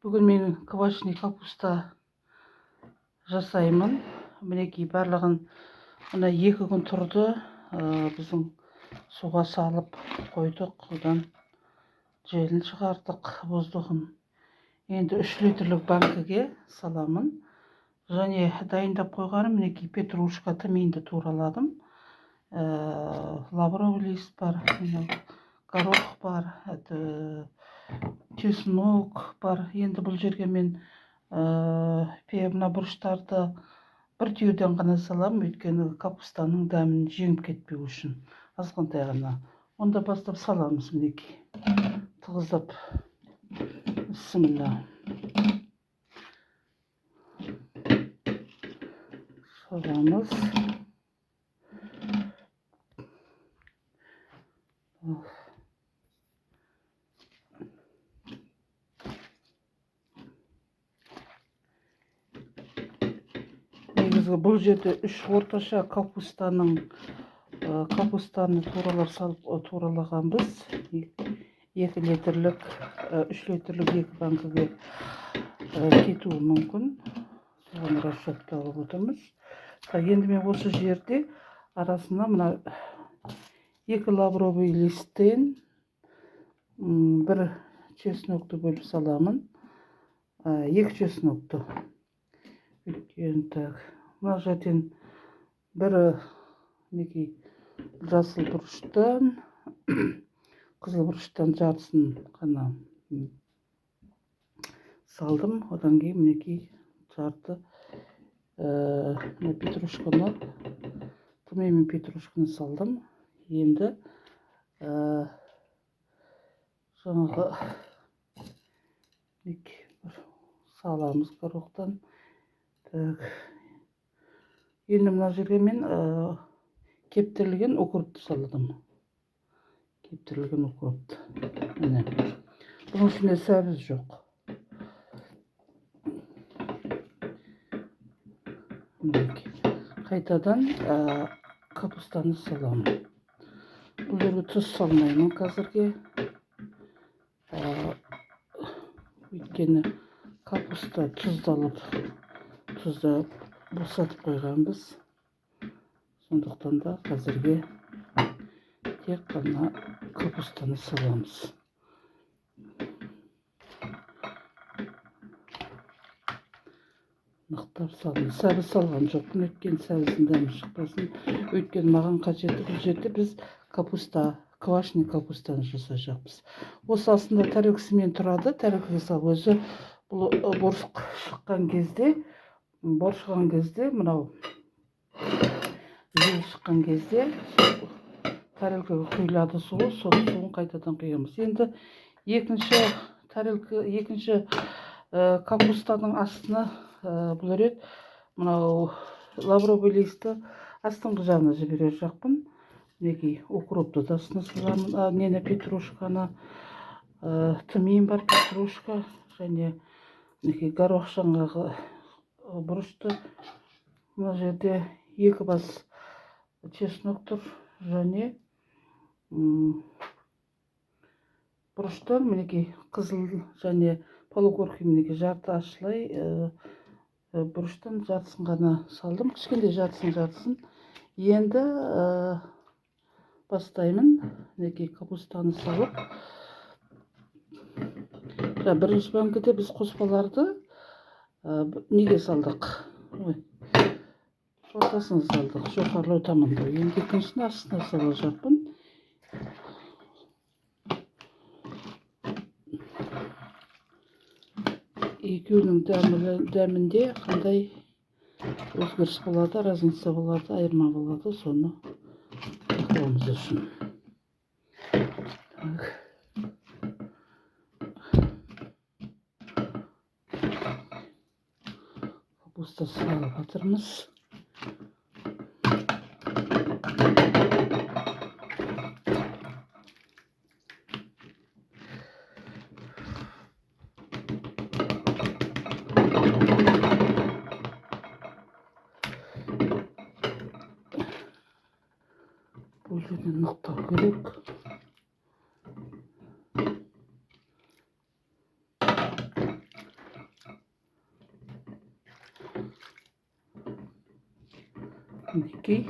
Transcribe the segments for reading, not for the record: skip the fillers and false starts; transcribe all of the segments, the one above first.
Бүгін мен квашеный капуста жасаймын. Мінекей барлығын мына 2 күн тұрды. Біздің суға салып қойдық. Одан желін шығардық, воздухын. Енді 3 литрлік банкіге саламын. Және дайындап қойғаным мінекей петрушка тминді тураладым. Лавровый лист бар, горох бар, чеснок бар. Енді бұл жерге мен мына бұрыштарды бір түйеден ғана салам, өйткені капустаның дәмін жеңіп кетпеу үшін. Азғантай ғана. Онда бастап саламыз мінекей. Тығыздап. Бисмилла. Саламыз. Негізі бұл жерде 3 орташа капустаны туралағанбыз. 2 литрлік, 3 литрлік 2 банкіге кетуі мүмкін. Соған расчетталып отырмыз. Енді мен осы жерде арасына мына 2 лавровый листтен 1 чеснокты бөліп саламын. 2 чеснокты. Өйткені так. Мына жерден бір жасыл бұрыштан, қызыл бұрыштан жартысын ғана салдым. Одан кейін мінекей жарты петрушканы, тмин петрушканы салдым. Енді жаңағы саламыз горохтан. Енді мына жерге мен кептірілген укропты салдым. Кептірілген укропты. Бұның ішінде сәбіз жоқ. Қайтадан капустаны саламын. Бұл жерге тұз салмаймын қазірге. Өйткені капуста тұздалып, тұзда босатып қойғанбыз. Сондықтан да қазірге тек қана капустаны саламыз. Нықтап салдым. Сәбіз салған жоқпын, өйткені сәбіздің дәмі шықпасын. Өйткені маған қажеті бұл жерде біз квашеный капустаны жасайықпыз. Осы астында тарелкасымен тұрады. Тарелкаға салып өзі бұл борщ шыққан кезде, мынау жел шыққан кезде тарелкаға құйылады суы, соның суын қайтадан құямыз. Енді екінші капустаның астына бұл рет мынау лавровый листі астыңғы жағына жіберер жақпын. Мінекей укропты да астына саламын, петрушканы, тмин бар, петрушка, және горох жаңағы бұрышты. Мына жерде 2 бас чеснок тұр, және бұрыштан мінекей қызыл және полукорки мінекей жарты ашылай бұрыштан жартысын ғана салдым. Кішкенде жартысын. Енді бастаймын. Мінекей капустаны салып. Бірінші банкіде біз қоспаларды неге салдық? Ортасын салдық, жоғарылау таманда. Енді екіншісін астына сала жатпын. Екеуінің дәмінде қандай өзгеріс болады, разница болады, айырма болады, соны бақылауымыз үшін. Капуста салып жатырмыз. Бұл жерден нықтау керек. мінекей.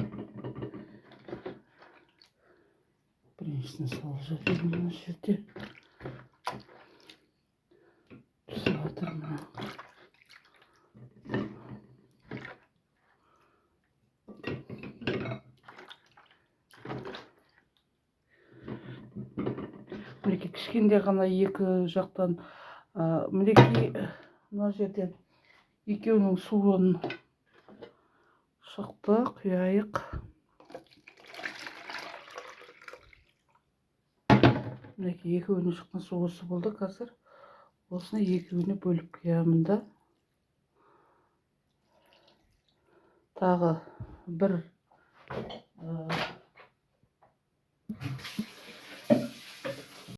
Біріншісін салып жатырмын мына жерде. Түсіп жатыр мына. Мінекей кішкенде ғана екі жақтан мінекей мына жерден екеуінің суын шықты, құяйық. Мінекей екеуіне шыққан су осы болды. Қазір осыны екеуіне бөліп құямын да. Тағы бір